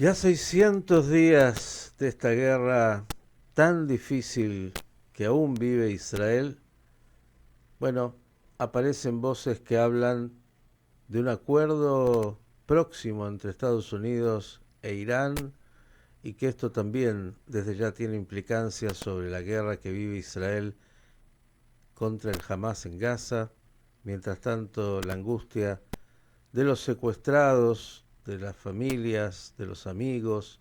Ya 600 días de esta guerra tan difícil que aún vive Israel, bueno, aparecen voces que hablan de un acuerdo próximo entre Estados Unidos e Irán y que esto también desde ya tiene implicancias sobre la guerra que vive Israel contra el Hamas en Gaza. Mientras tanto, la angustia de los secuestrados, de las familias, de los amigos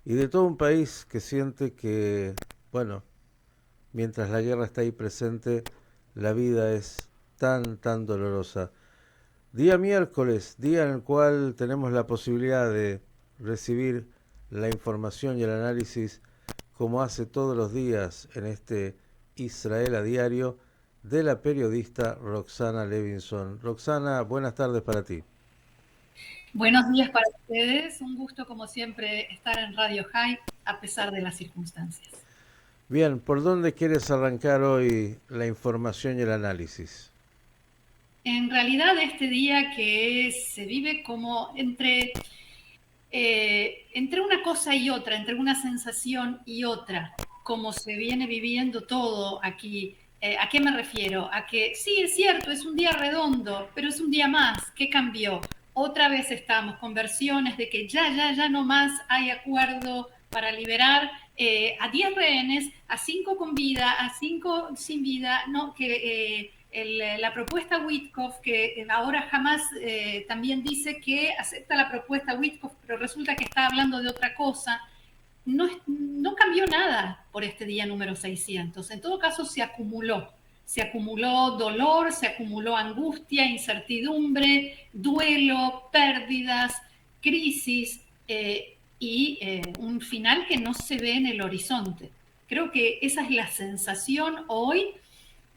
y de todo un país que siente que, bueno, mientras la guerra está ahí presente, la vida es tan dolorosa. Día miércoles, día en el cual tenemos la posibilidad de recibir la información y el análisis como hace todos los días en este Israel a diario de la periodista Roxana Levinson. Roxana, buenas tardes para ti. Buenos días para ustedes. Un gusto, como siempre, estar en Radio High a pesar de las circunstancias. Bien, ¿por dónde quieres arrancar hoy la información y el análisis? En realidad, este día que se vive como entre una cosa y otra, entre una sensación y otra, como se viene viviendo todo aquí. ¿A qué me refiero? A que sí, es cierto, es un día redondo, pero es un día más. ¿Qué cambió? Otra vez estamos con versiones de que ya no más hay acuerdo para liberar a 10 rehenes, a 5 con vida, a 5 sin vida, no, que la propuesta Witkoff, que ahora jamás también dice que acepta la propuesta Witkoff, pero resulta que está hablando de otra cosa. No cambió nada por este día número 600. En todo caso, se acumuló dolor, se acumuló angustia, incertidumbre, duelo, pérdidas, crisis un final que no se ve en el horizonte. Creo que esa es la sensación hoy,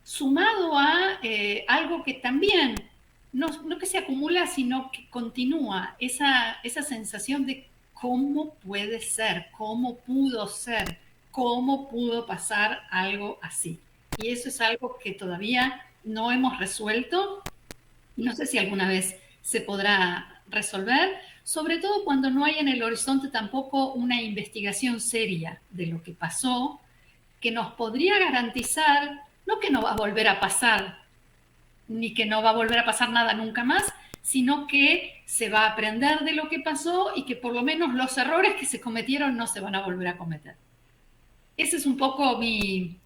sumado a algo que también, no que se acumula, sino que continúa, esa sensación de cómo puede ser, cómo pudo ser, cómo pudo pasar algo así. Y eso es algo que todavía no hemos resuelto. No sé si alguna vez se podrá resolver, sobre todo cuando no hay en el horizonte tampoco una investigación seria de lo que pasó, que nos podría garantizar, no que no va a volver a pasar, ni que no va a volver a pasar nada nunca más, sino que se va a aprender de lo que pasó y que por lo menos los errores que se cometieron no se van a volver a cometer. Esa es un poco mi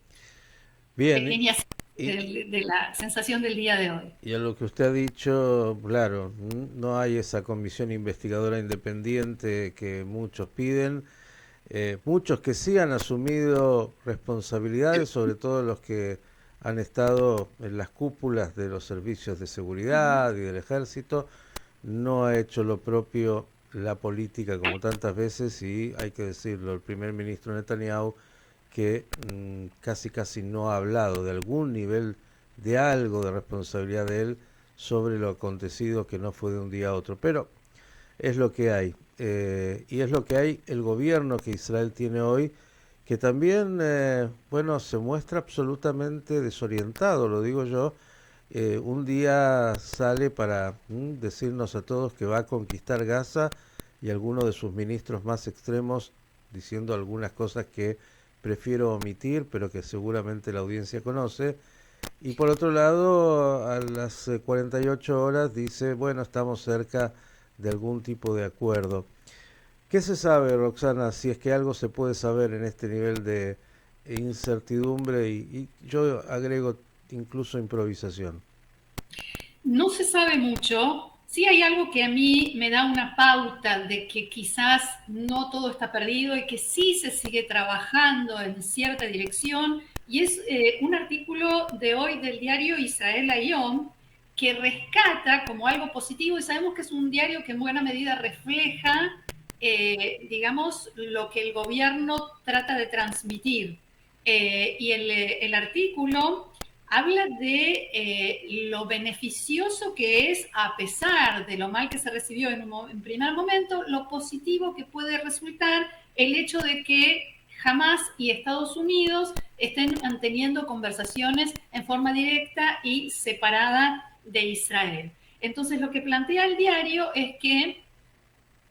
Bien, pequeña y, de la sensación del día de hoy. y a lo que usted ha dicho, claro, no hay esa comisión investigadora independiente que muchos piden, muchos que sí han asumido responsabilidades, sobre todo los que han estado en las cúpulas de los servicios de seguridad y del ejército, no ha hecho lo propio la política como tantas veces y hay que decirlo, el primer ministro Netanyahu que casi no ha hablado de algún nivel de algo de responsabilidad de él sobre lo acontecido que no fue de un día a otro. Pero es lo que hay. Y es lo que hay el gobierno que Israel tiene hoy, que también, bueno, se muestra absolutamente desorientado, lo digo yo. Un día sale para decirnos a todos que va a conquistar Gaza y algunos de sus ministros más extremos diciendo algunas cosas que prefiero omitir, pero que seguramente la audiencia conoce. Y por otro lado, a las 48 horas dice, bueno, estamos cerca de algún tipo de acuerdo. ¿Qué se sabe, Roxana, si es que algo se puede saber en este nivel de incertidumbre y yo agrego incluso improvisación? No se sabe mucho. Sí hay algo que a mí me da una pauta de que quizás no todo está perdido y que sí se sigue trabajando en cierta dirección. Y es un artículo de hoy del diario Israel Hayom que rescata como algo positivo, y sabemos que es un diario que en buena medida refleja, digamos, lo que el gobierno trata de transmitir. El artículo habla de lo beneficioso que es, a pesar de lo mal que se recibió en primer momento, lo positivo que puede resultar el hecho de que Hamas y Estados Unidos estén manteniendo conversaciones en forma directa y separada de Israel. Entonces, lo que plantea el diario es que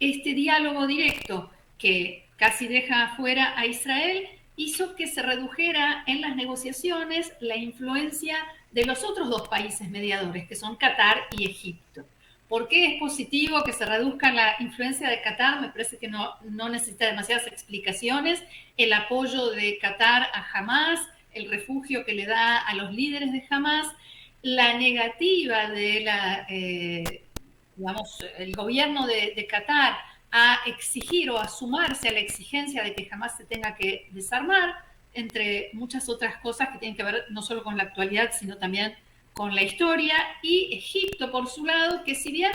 este diálogo directo que casi deja afuera a Israel hizo que se redujera en las negociaciones la influencia de los otros dos países mediadores, que son Qatar y Egipto. ¿Por qué es positivo que se reduzca la influencia de Qatar? Me parece que no necesita demasiadas explicaciones. El apoyo de Qatar a Hamas, el refugio que le da a los líderes de Hamas, la negativa de el gobierno de Qatar a exigir o a sumarse a la exigencia de que jamás se tenga que desarmar, entre muchas otras cosas que tienen que ver no solo con la actualidad, sino también con la historia. Y Egipto, por su lado, que si bien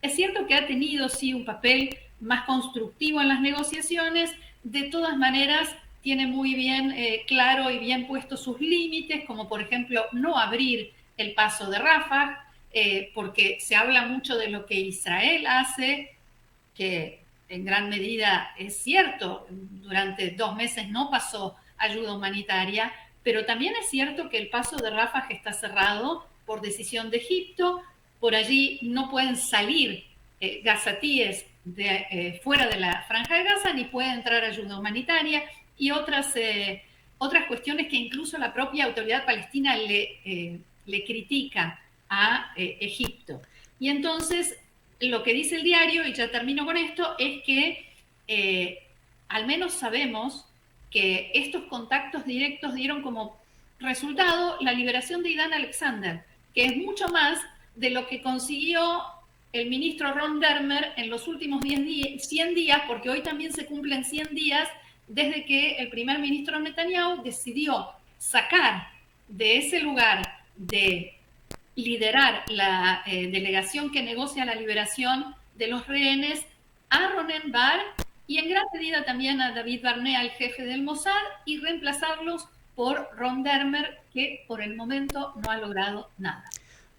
es cierto que ha tenido sí un papel más constructivo en las negociaciones, de todas maneras tiene muy bien claro y bien puestos sus límites, como por ejemplo no abrir el paso de Rafah, porque se habla mucho de lo que Israel hace, que en gran medida es cierto, durante 2 meses no pasó ayuda humanitaria, pero también es cierto que el paso de Rafah está cerrado por decisión de Egipto, por allí no pueden salir gazatíes fuera de la Franja de Gaza, ni puede entrar ayuda humanitaria, y otras cuestiones que incluso la propia autoridad palestina le critica a Egipto. Y entonces lo que dice el diario, y ya termino con esto, es que al menos sabemos que estos contactos directos dieron como resultado la liberación de Idan Alexander, que es mucho más de lo que consiguió el ministro Ron Dermer en los últimos 100 días, porque hoy también se cumplen 100 días desde que el primer ministro Netanyahu decidió sacar de ese lugar de liderar la delegación que negocia la liberación de los rehenes a Ronen Bar y en gran medida también a David Barnea, el jefe del Mossad, y reemplazarlos por Ron Dermer, que por el momento no ha logrado nada.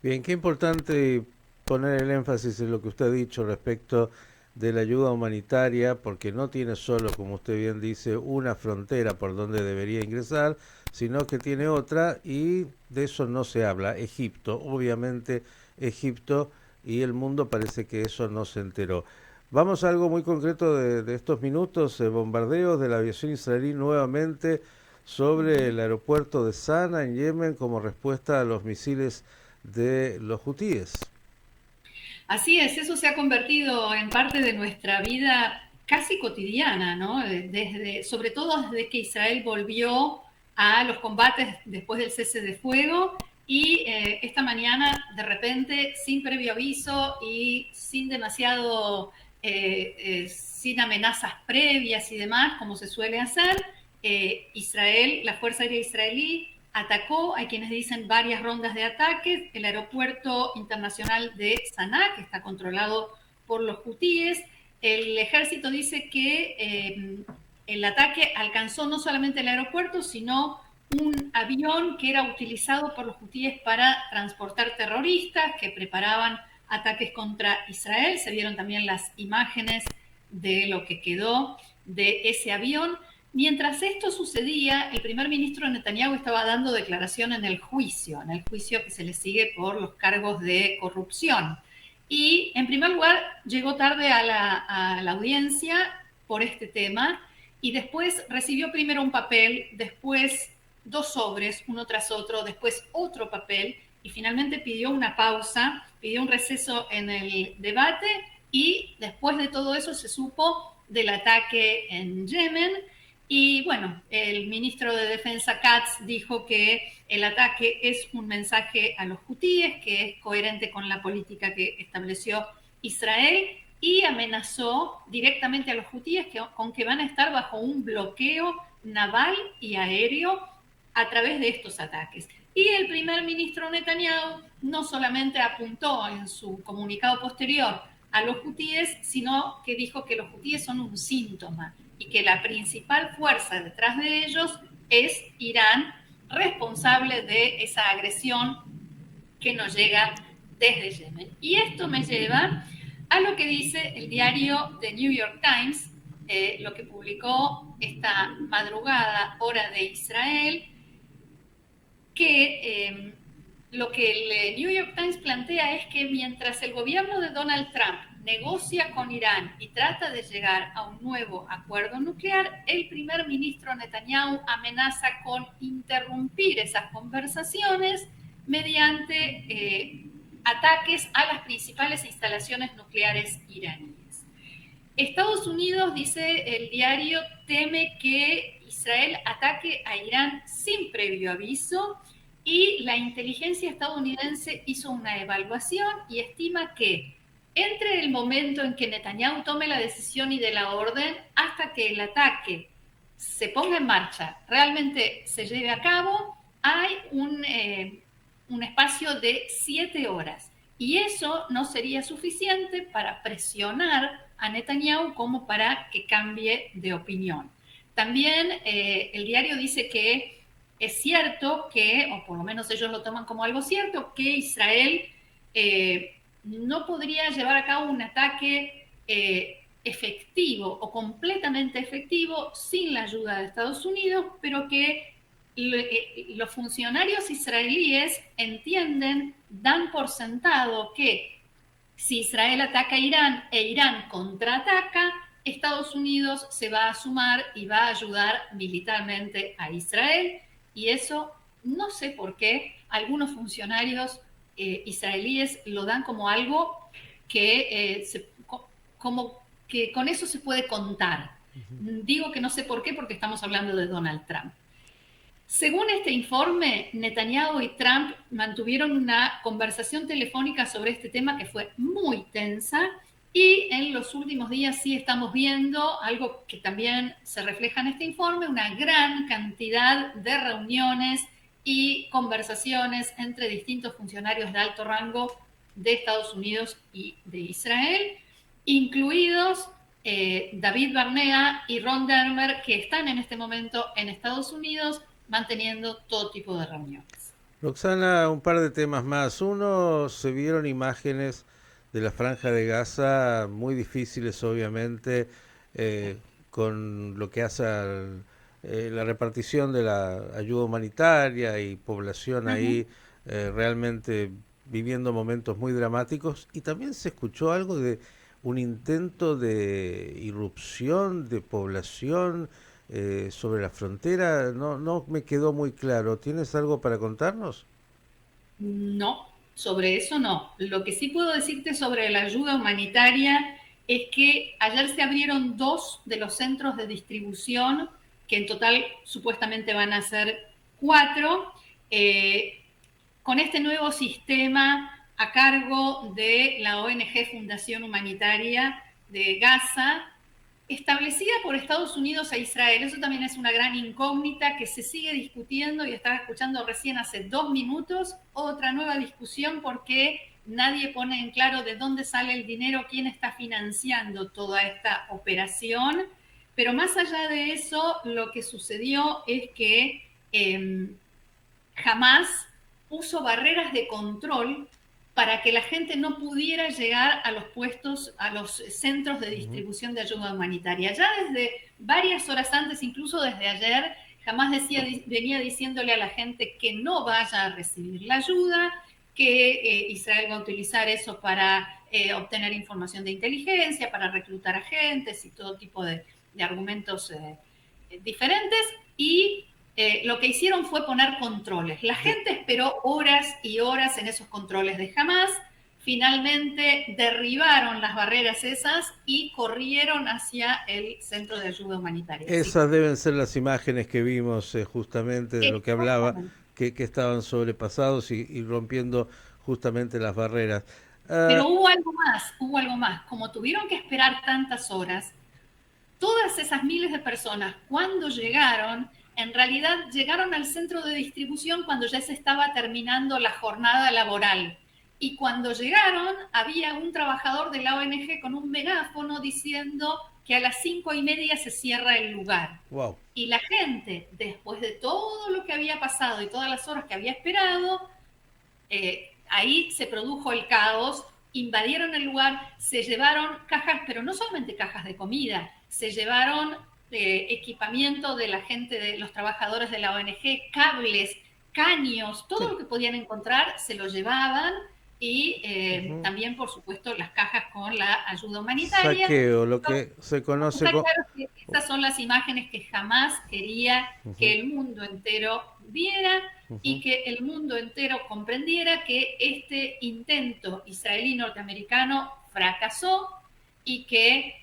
Bien, qué importante poner el énfasis en lo que usted ha dicho respecto de la ayuda humanitaria, porque no tiene solo, como usted bien dice, una frontera por donde debería ingresar, sino que tiene otra, y de eso no se habla. Egipto, obviamente Egipto, y el mundo parece que eso no se enteró. Vamos a algo muy concreto de estos minutos, bombardeos de la aviación israelí nuevamente sobre el aeropuerto de Sana en Yemen como respuesta a los misiles de los hutíes. Así es, eso se ha convertido en parte de nuestra vida casi cotidiana, ¿no? Sobre todo desde que Israel volvió a los combates después del cese de fuego y esta mañana, de repente, sin previo aviso y sin demasiado, sin amenazas previas y demás, como se suele hacer, Israel, la Fuerza Aérea Israelí, atacó, hay quienes dicen varias rondas de ataques, el aeropuerto internacional de Saná, que está controlado por los hutíes. El ejército dice que el ataque alcanzó no solamente el aeropuerto, sino un avión que era utilizado por los hutíes para transportar terroristas que preparaban ataques contra Israel. Se vieron también las imágenes de lo que quedó de ese avión. Mientras esto sucedía, el primer ministro Netanyahu estaba dando declaración en el juicio que se le sigue por los cargos de corrupción. Y en primer lugar llegó tarde a la audiencia por este tema y después recibió primero un papel, después 2 sobres, uno tras otro, después otro papel y finalmente pidió una pausa, pidió un receso en el debate y después de todo eso se supo del ataque en Yemen. Y bueno, el ministro de Defensa Katz dijo que el ataque es un mensaje a los hutíes, que es coherente con la política que estableció Israel, y amenazó directamente a los hutíes con que van a estar bajo un bloqueo naval y aéreo a través de estos ataques. Y el primer ministro Netanyahu no solamente apuntó en su comunicado posterior a los hutíes, sino que dijo que los hutíes son un síntoma y que la principal fuerza detrás de ellos es Irán, responsable de esa agresión que nos llega desde Yemen. Y esto me lleva a lo que dice el diario The New York Times, lo que publicó esta madrugada, hora de Israel, que lo que el New York Times plantea es que mientras el gobierno de Donald Trump negocia con Irán y trata de llegar a un nuevo acuerdo nuclear, el primer ministro Netanyahu amenaza con interrumpir esas conversaciones mediante ataques a las principales instalaciones nucleares iraníes. Estados Unidos, dice el diario, teme que Israel ataque a Irán sin previo aviso, y la inteligencia estadounidense hizo una evaluación y estima que entre el momento en que Netanyahu tome la decisión y dé la orden hasta que el ataque se ponga en marcha, realmente se lleve a cabo, hay un espacio de 7 horas. Y eso no sería suficiente para presionar a Netanyahu como para que cambie de opinión. También el diario dice que es cierto que, o por lo menos ellos lo toman como algo cierto, que Israel no podría llevar a cabo un ataque efectivo o completamente efectivo sin la ayuda de Estados Unidos, pero que los funcionarios israelíes entienden, dan por sentado que si Israel ataca a Irán e Irán contraataca, Estados Unidos se va a sumar y va a ayudar militarmente a Israel, y eso no sé por qué algunos funcionarios israelíes lo dan como algo que, como que con eso se puede contar. Digo que no sé por qué porque estamos hablando de Donald Trump. Según este informe, Netanyahu y Trump mantuvieron una conversación telefónica sobre este tema que fue muy tensa, y en los últimos días sí estamos viendo algo que también se refleja en este informe, una gran cantidad de reuniones y conversaciones entre distintos funcionarios de alto rango de Estados Unidos y de Israel, incluidos David Barnea y Ron Dermer, que están en este momento en Estados Unidos manteniendo todo tipo de reuniones. Roxana, un par de temas más. Uno, se vieron imágenes de la Franja de Gaza muy difíciles, obviamente, con lo que hace la repartición de la ayuda humanitaria y población ahí realmente viviendo momentos muy dramáticos. Y también se escuchó algo de un intento de irrupción de población sobre la frontera. No, no me quedó muy claro. ¿Tienes algo para contarnos? No, sobre eso no. Lo que sí puedo decirte sobre la ayuda humanitaria es que ayer se abrieron 2 de los centros de distribución, que en total supuestamente van a ser 4, con este nuevo sistema a cargo de la ONG Fundación Humanitaria de Gaza, establecida por Estados Unidos e Israel. Eso también es una gran incógnita que se sigue discutiendo, y estaba escuchando recién hace 2 minutos otra nueva discusión porque nadie pone en claro de dónde sale el dinero, quién está financiando toda esta operación. Pero más allá de eso, lo que sucedió es que Hamas puso barreras de control para que la gente no pudiera llegar a los puestos, a los centros de distribución de ayuda humanitaria. Ya desde varias horas antes, incluso desde ayer, Hamas venía diciéndole a la gente que no vaya a recibir la ayuda, que Israel va a utilizar eso para obtener información de inteligencia, para reclutar agentes y todo tipo de argumentos diferentes, y lo que hicieron fue poner controles. La gente esperó horas y horas en esos controles de Hamas. Finalmente derribaron las barreras esas y corrieron hacia el centro de ayuda humanitaria. Esas deben ser las imágenes que vimos justamente de lo que hablaba, que estaban sobrepasados y rompiendo justamente las barreras. Pero hubo algo más. Como tuvieron que esperar tantas horas, todas esas miles de personas, cuando llegaron, en realidad llegaron al centro de distribución cuando ya se estaba terminando la jornada laboral. Y cuando llegaron, había un trabajador de la ONG con un megáfono diciendo que a las 5:30 se cierra el lugar. Wow. Y la gente, después de todo lo que había pasado y todas las horas que había esperado, ahí se produjo el caos, invadieron el lugar, se llevaron cajas, pero no solamente cajas de comida, se llevaron equipamiento de la gente, de los trabajadores de la ONG, cables, caños, Sí. todo lo que podían encontrar se lo llevaban y Ujú. también, por supuesto, las cajas con la ayuda humanitaria. Saqueo, lo que se conoce Está como... claro que esas son las imágenes que jamás quería Ujú, que el mundo entero viera y ujú. que el mundo entero comprendiera que este intento israelí-norteamericano fracasó y que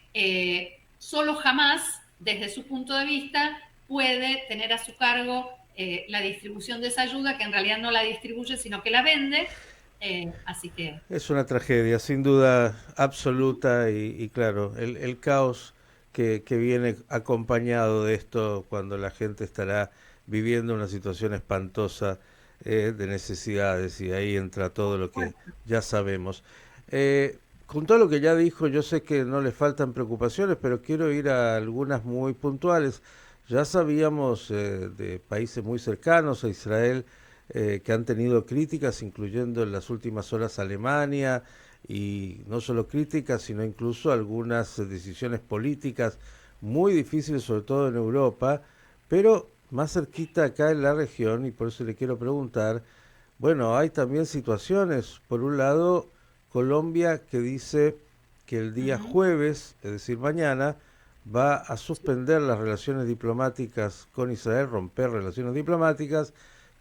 solo jamás, desde su punto de vista, puede tener a su cargo la distribución de esa ayuda, que en realidad no la distribuye, sino que la vende. Así que... Es una tragedia, sin duda absoluta y claro, el caos que viene acompañado de esto cuando la gente estará viviendo una situación espantosa de necesidades y ahí entra todo lo que ya sabemos. Con todo lo que ya dijo, yo sé que no le faltan preocupaciones, pero quiero ir a algunas muy puntuales. Ya sabíamos de países muy cercanos a Israel que han tenido críticas, incluyendo en las últimas horas Alemania, y no solo críticas, sino incluso algunas decisiones políticas muy difíciles, sobre todo en Europa, pero más cerquita acá en la región, y por eso le quiero preguntar, bueno, hay también situaciones, por un lado, Colombia que dice que el día Ujú. jueves, es decir, mañana, va a suspender las relaciones diplomáticas con Israel, romper relaciones diplomáticas.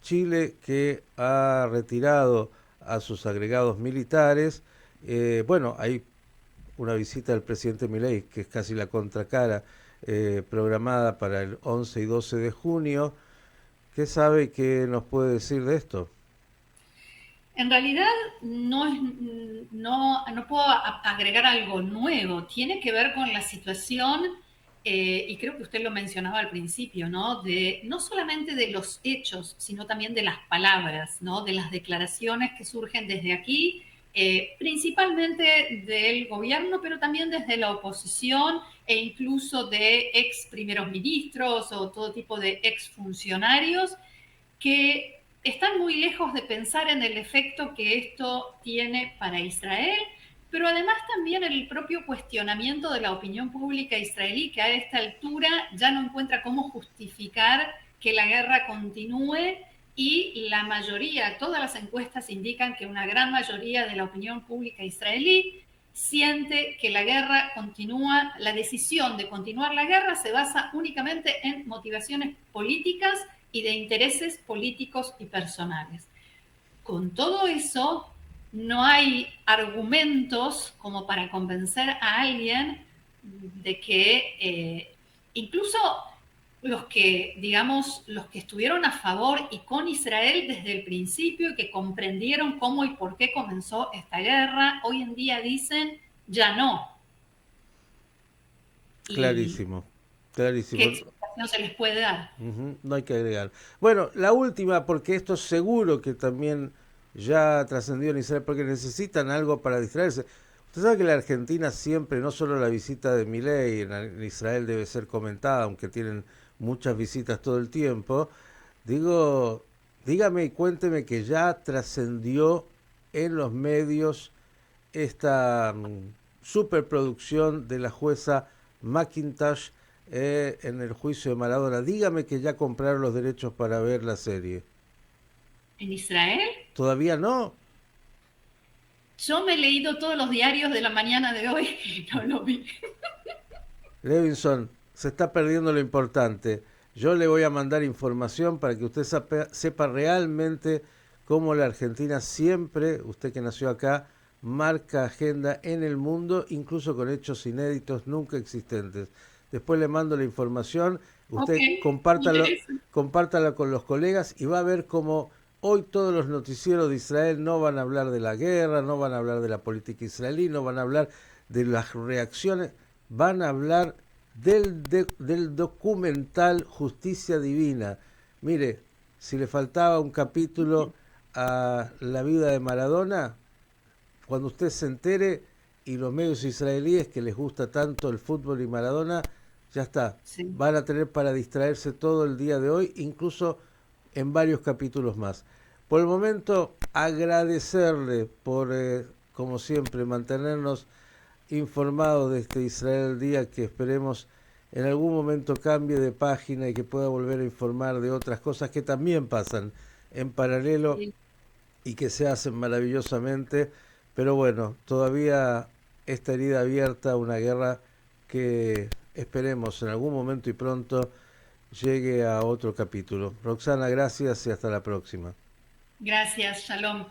Chile que ha retirado a sus agregados militares. Bueno, hay una visita del presidente Milei, que es casi la contracara, programada para el 11 y 12 de junio. ¿Qué sabe y qué nos puede decir de esto? En realidad no puedo agregar algo nuevo, tiene que ver con la situación, y creo que usted lo mencionaba al principio, ¿no? No solamente de los hechos, sino también de las palabras, ¿no? De las declaraciones que surgen desde aquí, principalmente del gobierno, pero también desde la oposición e incluso de ex primeros ministros o todo tipo de ex funcionarios que están muy lejos de pensar en el efecto que esto tiene para Israel, pero además también el propio cuestionamiento de la opinión pública israelí, que a esta altura ya no encuentra cómo justificar que la guerra continúe y la mayoría, todas las encuestas indican que una gran mayoría de la opinión pública israelí siente que la guerra continúa, la decisión de continuar la guerra se basa únicamente en motivaciones políticas y de intereses políticos y personales. Con todo eso, no hay argumentos como para convencer a alguien de que incluso los que, digamos, los que estuvieron a favor y con Israel desde el principio y que comprendieron cómo y por qué comenzó esta guerra, hoy en día dicen ya no. ¿Y Clarísimo, qué clarísimo. explicación se les puede dar? Ujú, no hay que agregar. Bueno, la última, porque esto seguro que también ya trascendió en Israel, porque necesitan algo para distraerse. Usted sabe que la Argentina siempre, no solo la visita de Milei en Israel debe ser comentada, aunque tienen muchas visitas todo el tiempo. Digo, dígame y cuénteme que ya trascendió en los medios esta superproducción de la jueza McIntosh en el juicio de Maradona. Dígame que ya compraron los derechos para ver la serie. ¿En Israel? ¿Todavía no? Yo me he leído todos los diarios de la mañana de hoy y no lo vi. Levinson, se está perdiendo lo importante. Yo le voy a mandar información para que usted sepa realmente cómo la Argentina siempre, usted que nació acá, marca agenda en el mundo, incluso con hechos inéditos, nunca existentes. Después le mando la información, Ok, usted me interesa. compártala con los colegas y va a ver cómo hoy todos los noticieros de Israel no van a hablar de la guerra, no van a hablar de la política israelí, no van a hablar de las reacciones, van a hablar del documental Justicia Divina. Mire, si le faltaba un capítulo a la vida de Maradona, cuando usted se entere y los medios israelíes que les gusta tanto el fútbol y Maradona, ya está. Sí. Van a tener para distraerse todo el día de hoy, incluso en varios capítulos más. Por el momento, agradecerle por, como siempre, mantenernos informados de este Israel Día, que esperemos en algún momento cambie de página y que pueda volver a informar de otras cosas que también pasan en paralelo Sí. y que se hacen maravillosamente, pero bueno, todavía esta herida abierta, una guerra que esperemos en algún momento y pronto llegue a otro capítulo. Roxana, gracias y hasta la próxima. Gracias, Shalom.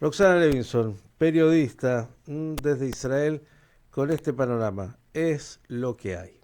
Roxana Levinson, periodista desde Israel, con este panorama. Es lo que hay.